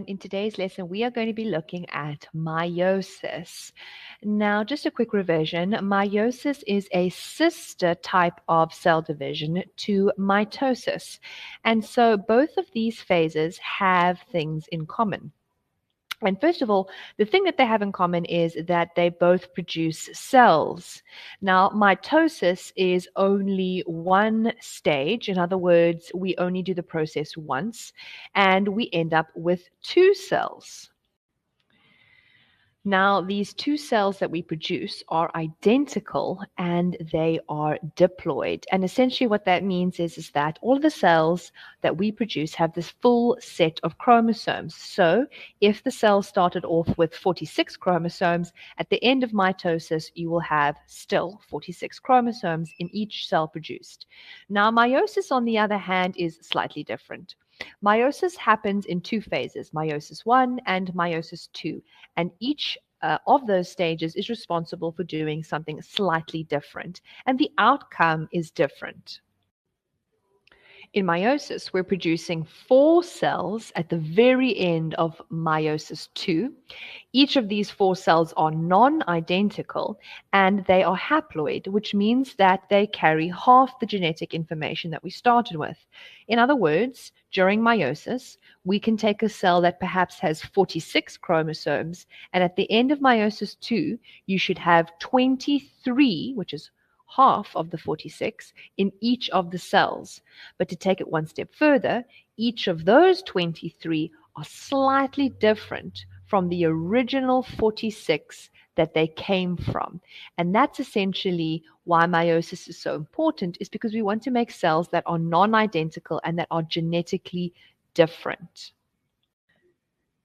everyone. In today's lesson, we are going to be looking at meiosis. Now, just a quick revision. Meiosis is a sister type of cell division to mitosis. And so both of these phases have things in common. And first of all, the thing that they have in common is that they both produce cells. Now, mitosis is only one stage. In other words, we only do the process once, and we end up with two cells. Now, these two cells that we produce are identical and they are diploid. And essentially what that means is that all of the cells that we produce have this full set of chromosomes. So if the cell started off with 46 chromosomes, at the end of mitosis, you will have still 46 chromosomes in each cell produced. Now, meiosis, on the other hand, is slightly different. Meiosis happens in two phases, meiosis 1 and meiosis 2, and each of those stages is responsible for doing something slightly different, and the outcome is different. In meiosis, we're producing 4 cells at the very end of meiosis 2. Each of these 4 cells are non-identical and they are haploid, which means that they carry half the genetic information that we started with. In other words, during meiosis, we can take a cell that perhaps has 46 chromosomes, and at the end of meiosis 2, you should have 23, which is half of the 46 in each of the cells. But to take it one step further, each of those 23 are slightly different from the original 46 that they came from. And that's essentially why meiosis is so important, is because we want to make cells that are non-identical and that are genetically different.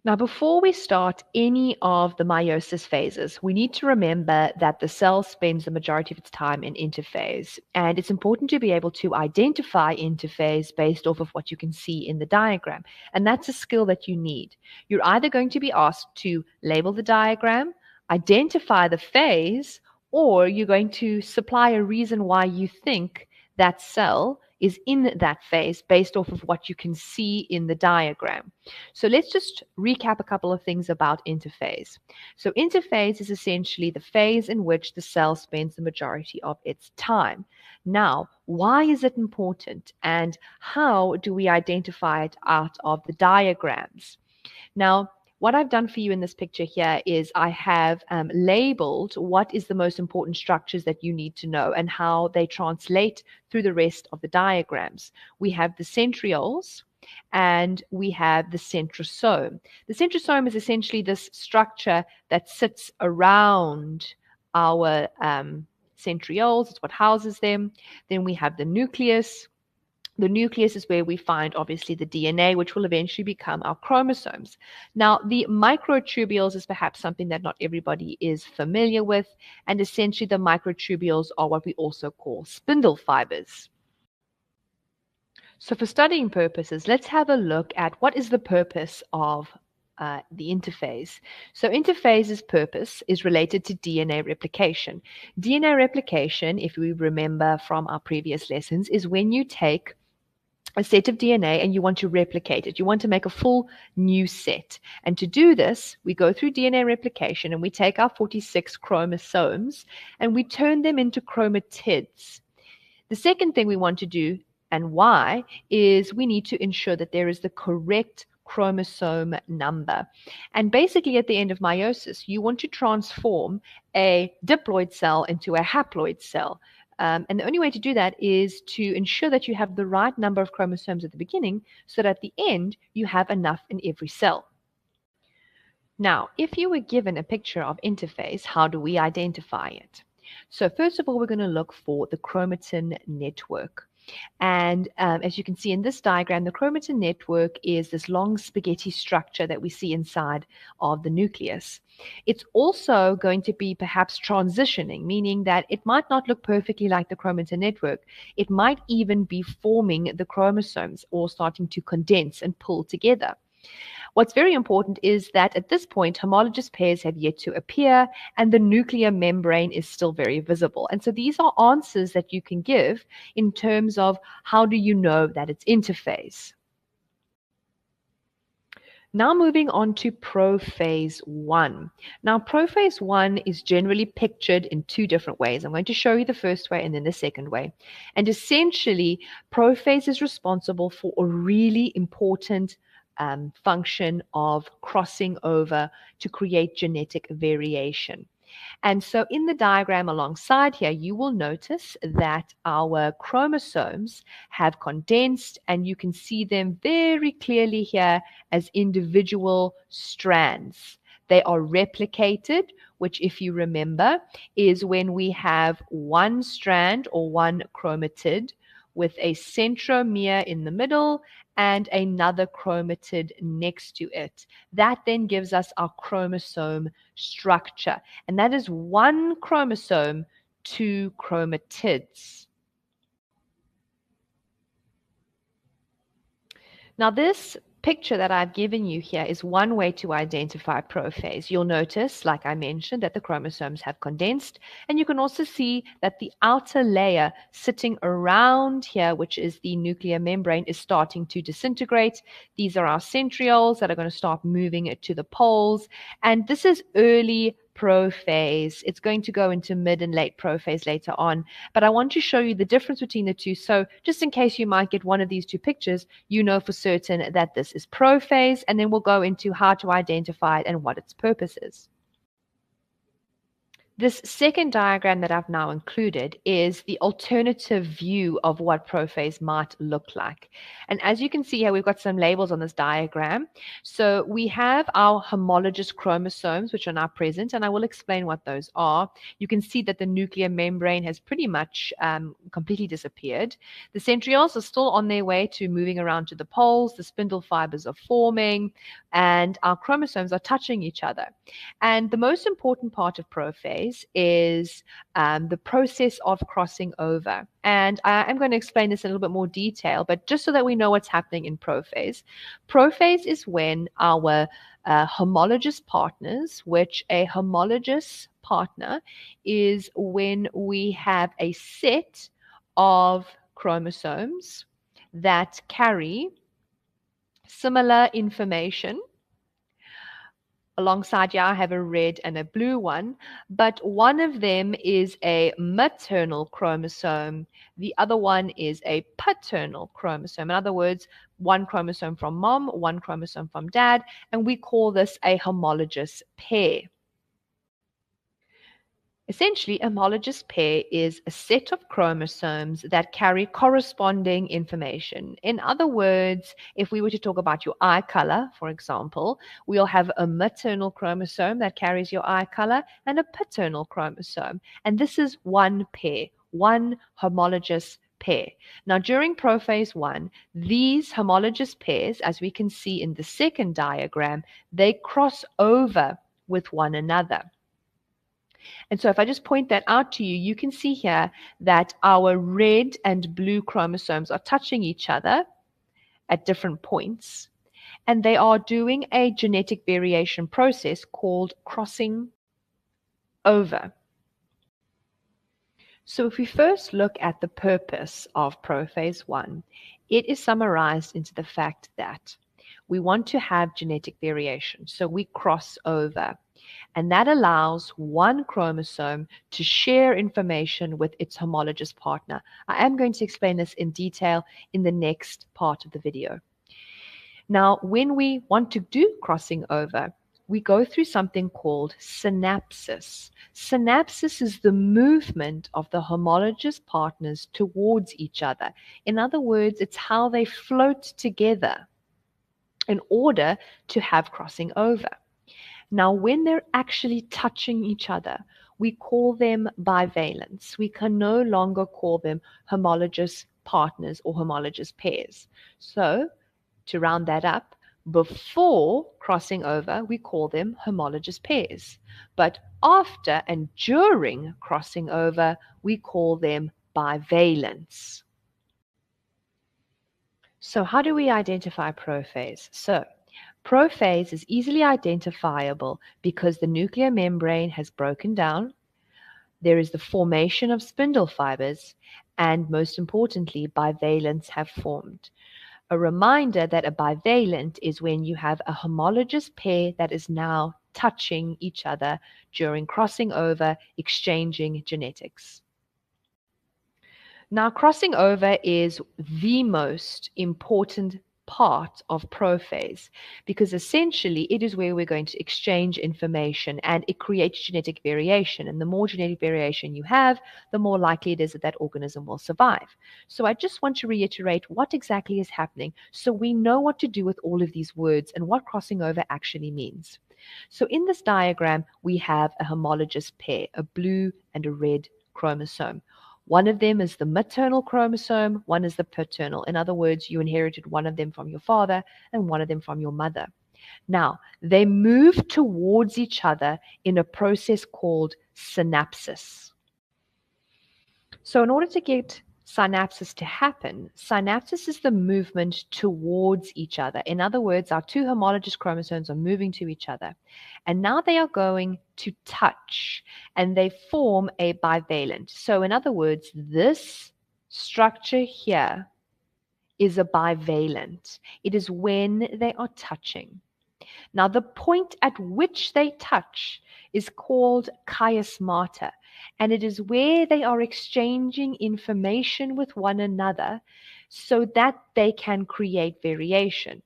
Now, before we start any of the meiosis phases, we need to remember that the cell spends the majority of its time in interphase. And it's important to be able to identify interphase based off of what you can see in the diagram. And that's a skill that you need. You're either going to be asked to label the diagram, identify the phase, or you're going to supply a reason why you think that cell is in that phase based off of what you can see in the diagram. So let's just recap a couple of things about interphase. So interphase is essentially the phase in which the cell spends the majority of its time. Now, why is it important and how do we identify it out of the diagrams? Now, what I've done for you in this picture here is I have labeled what is the most important structures that you need to know and how they translate through the rest of the diagrams. We have the centrioles and we have the centrosome. The centrosome is essentially this structure that sits around our centrioles. It's what houses them. Then we have the nucleus. The nucleus is where we find, obviously, the DNA, which will eventually become our chromosomes. Now, the microtubules is perhaps something that not everybody is familiar with, and essentially the microtubules are what we also call spindle fibers. So for studying purposes, let's have a look at what is the purpose of the interphase. So interphase's purpose is related to DNA replication. DNA replication, if we remember from our previous lessons, is when you take a set of DNA and you want to replicate it. You want to make a full new set. And to do this, we go through DNA replication and we take our 46 chromosomes and we turn them into chromatids. The second thing we want to do, and why, is we need to ensure that there is the correct chromosome number. And basically at the end of meiosis, you want to transform a diploid cell into a haploid cell. And the only way to do that is to ensure that you have the right number of chromosomes at the beginning so that at the end you have enough in every cell. Now, if you were given a picture of interphase, how do we identify it? So first of all, we're going to look for the chromatin network. And as you can see in this diagram, the chromatin network is this long spaghetti structure that we see inside of the nucleus. It's also going to be perhaps transitioning, meaning that it might not look perfectly like the chromatin network. It might even be forming the chromosomes or starting to condense and pull together. What's very important is that at this point, homologous pairs have yet to appear and the nuclear membrane is still very visible. And so these are answers that you can give in terms of how do you know that it's interphase. Now moving on to prophase 1. Now prophase 1 is generally pictured in two different ways. I'm going to show you the first way and then the second way. And essentially, prophase is responsible for a really important function of crossing over to create genetic variation. And so in the diagram alongside here, you will notice that our chromosomes have condensed, and you can see them very clearly here as individual strands. They are replicated, which, if you remember, is when we have one strand or one chromatid with a centromere in the middle and another chromatid next to it. That then gives us our chromosome structure, and that is one chromosome, two chromatids. Now this picture that I've given you here is one way to identify prophase. You'll notice, like I mentioned, that the chromosomes have condensed, and you can also see that the outer layer sitting around here, which is the nuclear membrane, is starting to disintegrate. These are our centrioles that are going to start moving it to the poles, and this is early prophase. It's going to go into mid and late prophase later on, but I want to show you the difference between the two. So just in case you might get one of these two pictures, you know for certain that this is prophase, and then we'll go into how to identify it and what its purpose is. This second diagram that I've now included is the alternative view of what prophase might look like. And as you can see here, we've got some labels on this diagram. So we have our homologous chromosomes, which are now present, and I will explain what those are. You can see that the nuclear membrane has pretty much completely disappeared. The centrioles are still on their way to moving around to the poles. The spindle fibers are forming, and our chromosomes are touching each other. And the most important part of prophase is the process of crossing over. And I'm going to explain this in a little bit more detail, but just so that we know what's happening in prophase. Prophase is when our homologous partners, which a homologous partner is when we have a set of chromosomes that carry similar information. Alongside here, I have a red and a blue one, but one of them is a maternal chromosome. The other one is a paternal chromosome. In other words, one chromosome from mom, one chromosome from dad, and we call this a homologous pair. Essentially, a homologous pair is a set of chromosomes that carry corresponding information. In other words, if we were to talk about your eye color, for example, we'll have a maternal chromosome that carries your eye color and a paternal chromosome. And this is one pair, one homologous pair. Now, during prophase 1, these homologous pairs, as we can see in the second diagram, they cross over with one another. And so if I just point that out to you, you can see here that our red and blue chromosomes are touching each other at different points, and they are doing a genetic variation process called crossing over. So if we first look at the purpose of prophase 1, it is summarized into the fact that we want to have genetic variation. So we cross over. And that allows one chromosome to share information with its homologous partner. I am going to explain this in detail in the next part of the video. Now, when we want to do crossing over, we go through something called synapsis. Synapsis is the movement of the homologous partners towards each other. In other words, it's how they float together in order to have crossing over. Now, when they're actually touching each other, we call them bivalents. We can no longer call them homologous partners or homologous pairs. So, to round that up, before crossing over, we call them homologous pairs. But after and during crossing over, we call them bivalents. So, how do we identify prophase? So, prophase is easily identifiable because the nuclear membrane has broken down, there is the formation of spindle fibers, and most importantly, bivalents have formed. A reminder that a bivalent is when you have a homologous pair that is now touching each other during crossing over, exchanging genetics. Now, crossing over is the most important part of prophase because essentially it is where we're going to exchange information and it creates genetic variation. And the more genetic variation you have, the more likely it is that that organism will survive. So I just want to reiterate what exactly is happening so we know what to do with all of these words and what crossing over actually means. So in this diagram, we have a homologous pair, a blue and a red chromosome. One of them is the maternal chromosome, one is the paternal. In other words, you inherited one of them from your father and one of them from your mother. Now, they move towards each other in a process called synapsis. So in order to get synapsis to happen, synapsis is the movement towards each other. In other words, our two homologous chromosomes are moving to each other. And now they are going to touch and they form a bivalent. So in other words, this structure here is a bivalent. It is when they are touching. Now, the point at which they touch is called chiasmata, and it is where they are exchanging information with one another so that they can create variation.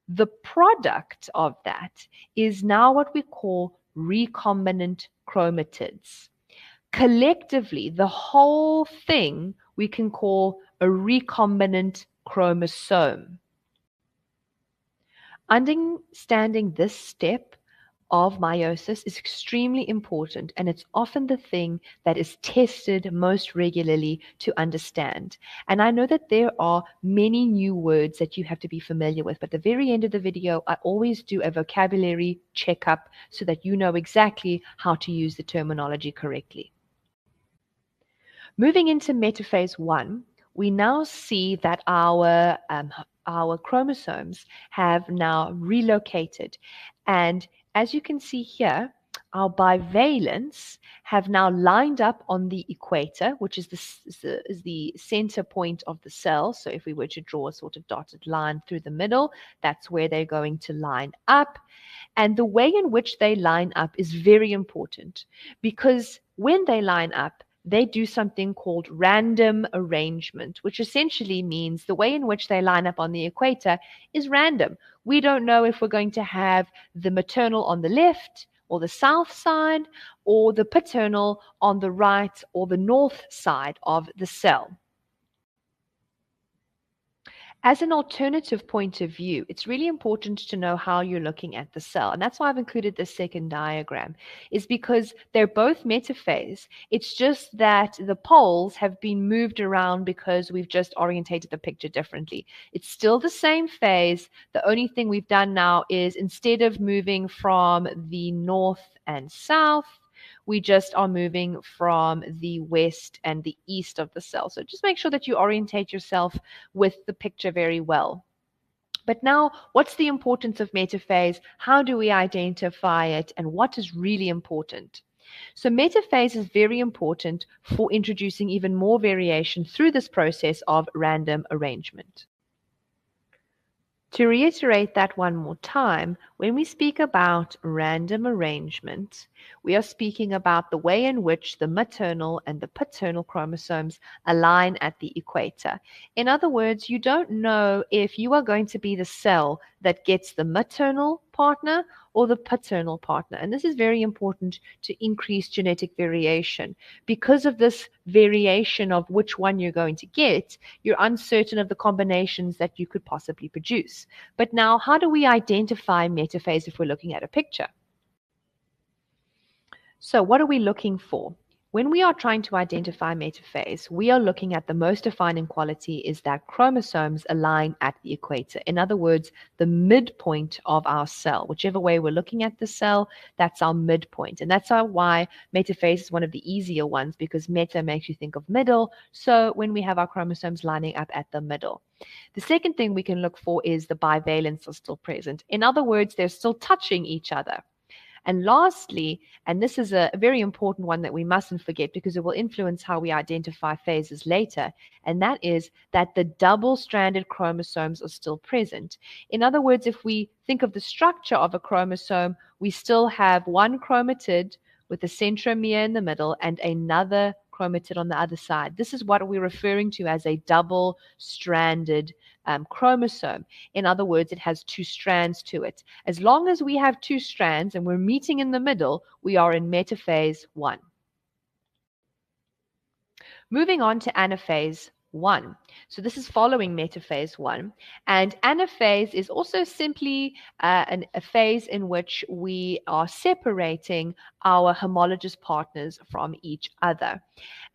The product of that is now what we call recombinant chromatids. Collectively, the whole thing we can call a recombinant chromosome. Understanding this step of meiosis is extremely important, and it's often the thing that is tested most regularly to understand. And I know that there are many new words that you have to be familiar with, but at the very end of the video, I always do a vocabulary checkup so that you know exactly how to use the terminology correctly. Moving into metaphase 1, we now see that our chromosomes have now relocated. And as you can see here, our bivalents have now lined up on the equator, which is the center point of the cell. So if we were to draw a sort of dotted line through the middle, that's where they're going to line up. And the way in which they line up is very important because when they line up, they do something called random arrangement, which essentially means the way in which they line up on the equator is random. We don't know if we're going to have the maternal on the left or the south side or the paternal on the right or the north side of the cell. As an alternative point of view, it's really important to know how you're looking at the cell. And that's why I've included this second diagram, is because they're both metaphase. It's just that the poles have been moved around because we've just orientated the picture differently. It's still the same phase. The only thing we've done now is instead of moving from the north and south, we just are moving from the west and the east of the cell. So just make sure that you orientate yourself with the picture very well. But now, what's the importance of metaphase? How do we identify it? And what is really important? So metaphase is very important for introducing even more variation through this process of random arrangement. To reiterate that one more time, when we speak about random arrangement, we are speaking about the way in which the maternal and the paternal chromosomes align at the equator. In other words, you don't know if you are going to be the cell that gets the maternal partner or the paternal partner. And this is very important to increase genetic variation. Because of this variation of which one you're going to get, you're uncertain of the combinations that you could possibly produce. But now, how do we identify metaphase if we're looking at a picture? So what are we looking for? When we are trying to identify metaphase, we are looking at the most defining quality is that chromosomes align at the equator. In other words, the midpoint of our cell. Whichever way we're looking at the cell, that's our midpoint. And that's why metaphase is one of the easier ones, because meta makes you think of middle. So when we have our chromosomes lining up at the middle. The second thing we can look for is the bivalents are still present. In other words, they're still touching each other. And lastly, and this is a very important one that we mustn't forget because it will influence how we identify phases later, and that is that the double-stranded chromosomes are still present. In other words, if we think of the structure of a chromosome, we still have one chromatid with a centromere in the middle and another chromatid on the other side. This is what we're referring to as a double-stranded chromosome. In other words, it has two strands to it. As long as we have two strands and we're meeting in the middle, we are in metaphase 1. Moving on to anaphase 1. So this is following metaphase 1. And anaphase is also simply a phase in which we are separating our homologous partners from each other.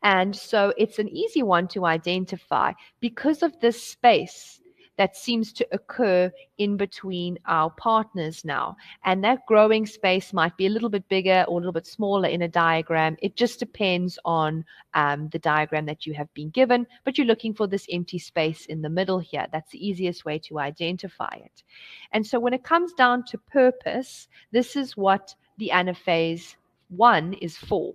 And so it's an easy one to identify because of this space that seems to occur in between our partners now. And that growing space might be a little bit bigger or a little bit smaller in a diagram. It just depends on the diagram that you have been given, but you're looking for this empty space in the middle here. That's the easiest way to identify it. And so when it comes down to purpose, this is what the anaphase 1 is for.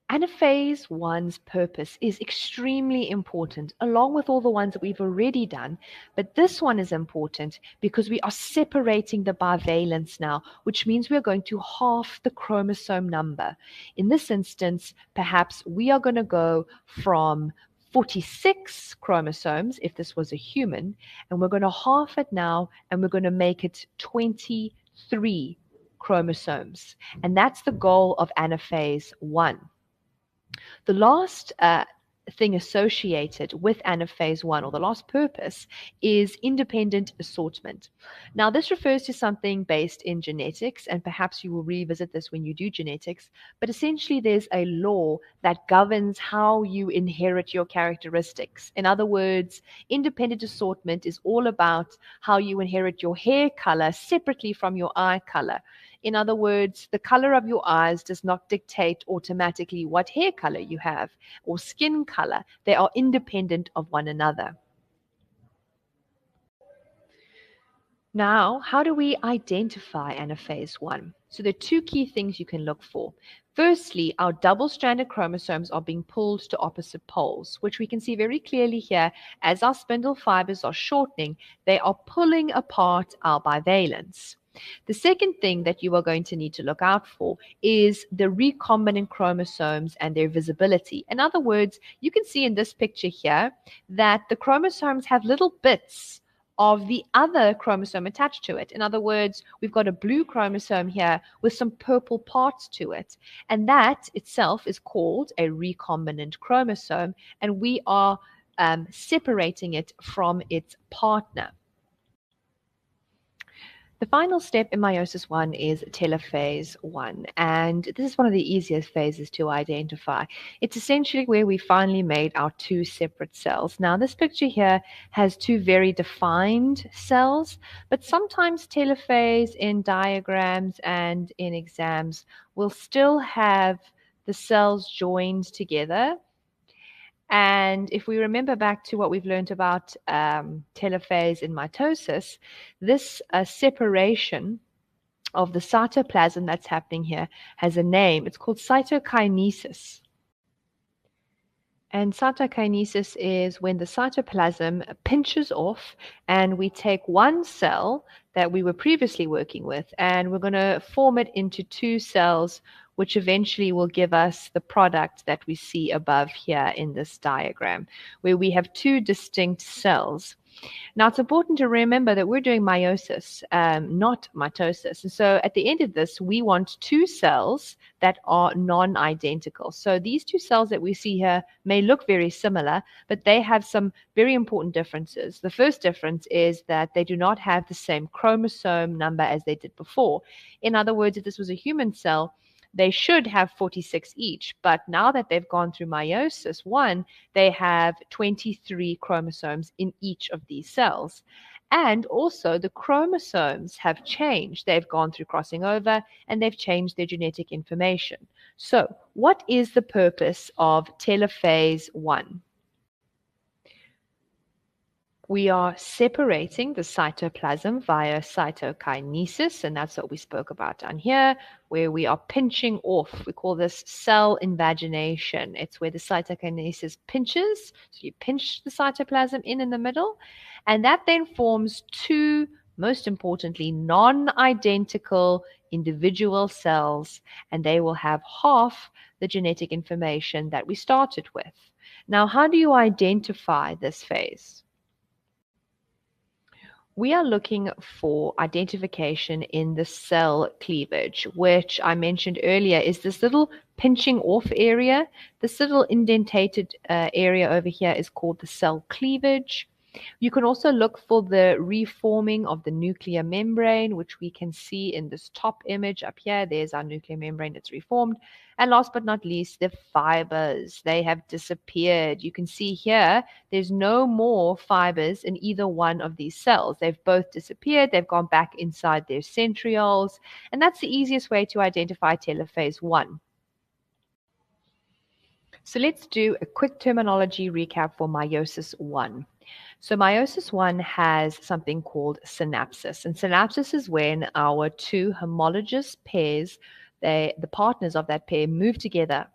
Anaphase 1's purpose is extremely important, along with all the ones that we've already done. But this one is important because we are separating the bivalents now, which means we're going to half the chromosome number. In this instance, perhaps we are going to go from 46 chromosomes, if this was a human, and we're going to half it now, and we're going to make it 23 chromosomes. And that's the goal of anaphase 1. The last thing associated with anaphase 1, or the last purpose, is independent assortment. Now, this refers to something based in genetics, and perhaps you will revisit this when you do genetics, but essentially there's a law that governs how you inherit your characteristics. In other words, independent assortment is all about how you inherit your hair color separately from your eye color. In other words, the color of your eyes does not dictate automatically what hair color you have or skin color. They are independent of one another. Now, how do we identify anaphase 1? So there are two key things you can look for. Firstly, our double-stranded chromosomes are being pulled to opposite poles, which we can see very clearly here. As our spindle fibers are shortening, they are pulling apart our bivalents. The second thing that you are going to need to look out for is the recombinant chromosomes and their visibility. In other words, you can see in this picture here that the chromosomes have little bits of the other chromosome attached to it. In other words, we've got a blue chromosome here with some purple parts to it. And that itself is called a recombinant chromosome, and we are separating it from its partner. The final step in meiosis 1 is telophase 1, and this is one of the easiest phases to identify. It's essentially where we finally made our two separate cells. Now, this picture here has two very defined cells, but sometimes telophase in diagrams and in exams will still have the cells joined together. And if we remember back to what we've learned about telophase in mitosis, this separation of the cytoplasm that's happening here has a name. It's called cytokinesis. And cytokinesis is when the cytoplasm pinches off and we take one cell that we were previously working with and we're going to form it into two cells, which eventually will give us the product that we see above here in this diagram, where we have two distinct cells. Now, it's important to remember that we're doing meiosis, not mitosis. And so at the end of this, we want two cells that are non-identical. So these two cells that we see here may look very similar, but they have some very important differences. The first difference is that they do not have the same chromosome number as they did before. In other words, if this was a human cell, they should have 46 each, but now that they've gone through meiosis 1, they have 23 chromosomes in each of these cells. And also the chromosomes have changed. They've gone through crossing over and they've changed their genetic information. So what is the purpose of telophase 1? We are separating the cytoplasm via cytokinesis, and that's what we spoke about down here, where we are pinching off. We call this cell invagination. It's where the cytokinesis pinches. So you pinch the cytoplasm in the middle, and that then forms two, most importantly, non-identical individual cells, and they will have half the genetic information that we started with. Now, how do you identify this phase? We are looking for identification in the cell cleavage, which I mentioned earlier is this little pinching off area. This little indentated area over here is called the cell cleavage. You can also look for the reforming of the nuclear membrane, which we can see in this top image up here. There's our nuclear membrane that's reformed. And last but not least, the fibers. They have disappeared. You can see here, there's no more fibers in either one of these cells. They've both disappeared. They've gone back inside their centrioles. And that's the easiest way to identify telophase 1. So let's do a quick terminology recap for meiosis 1. So meiosis 1 has something called synapsis. And synapsis is when our two homologous pairs, the partners of that pair, move together.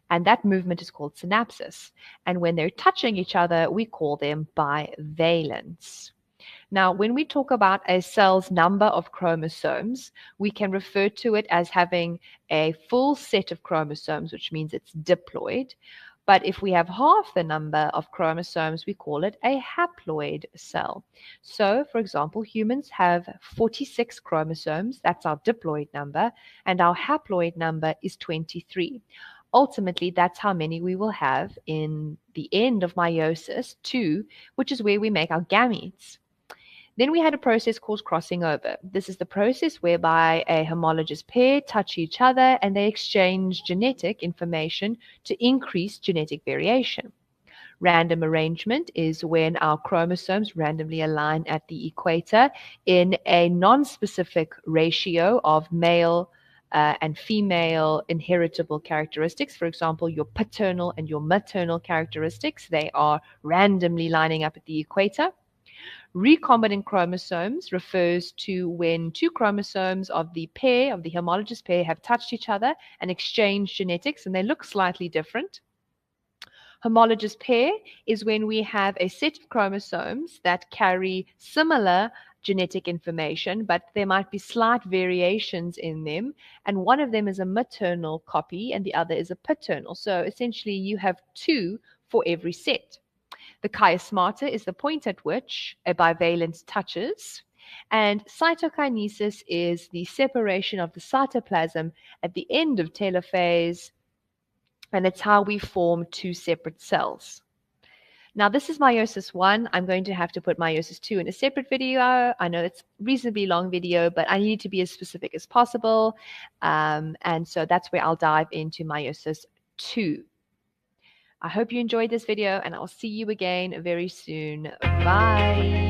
And that movement is called synapsis. And when they're touching each other, we call them bivalents. Now, when we talk about a cell's number of chromosomes, we can refer to it as having a full set of chromosomes, which means it's diploid. But if we have half the number of chromosomes, we call it a haploid cell. So, for example, humans have 46 chromosomes. That's our diploid number. And our haploid number is 23. Ultimately, that's how many we will have in the end of meiosis 2, which is where we make our gametes. Then we had a process called crossing over. This is the process whereby a homologous pair touch each other and they exchange genetic information to increase genetic variation. Random arrangement is when our chromosomes randomly align at the equator in a non-specific ratio of male and female inheritable characteristics. For example, your paternal and your maternal characteristics, they are randomly lining up at the equator. Recombinant chromosomes refers to when two chromosomes of the pair, of the homologous pair, have touched each other and exchanged genetics, and they look slightly different. Homologous pair is when we have a set of chromosomes that carry similar genetic information, but there might be slight variations in them, and one of them is a maternal copy and the other is a paternal. So essentially you have two for every set. The chiasmata is the point at which a bivalent touches, and cytokinesis is the separation of the cytoplasm at the end of telophase, and it's how we form two separate cells. Now, this is meiosis 1. I'm going to have to put meiosis 2 in a separate video. I know it's a reasonably long video, but I need to be as specific as possible, and so that's where I'll dive into meiosis 2. I hope you enjoyed this video, and I'll see you again very soon. Bye.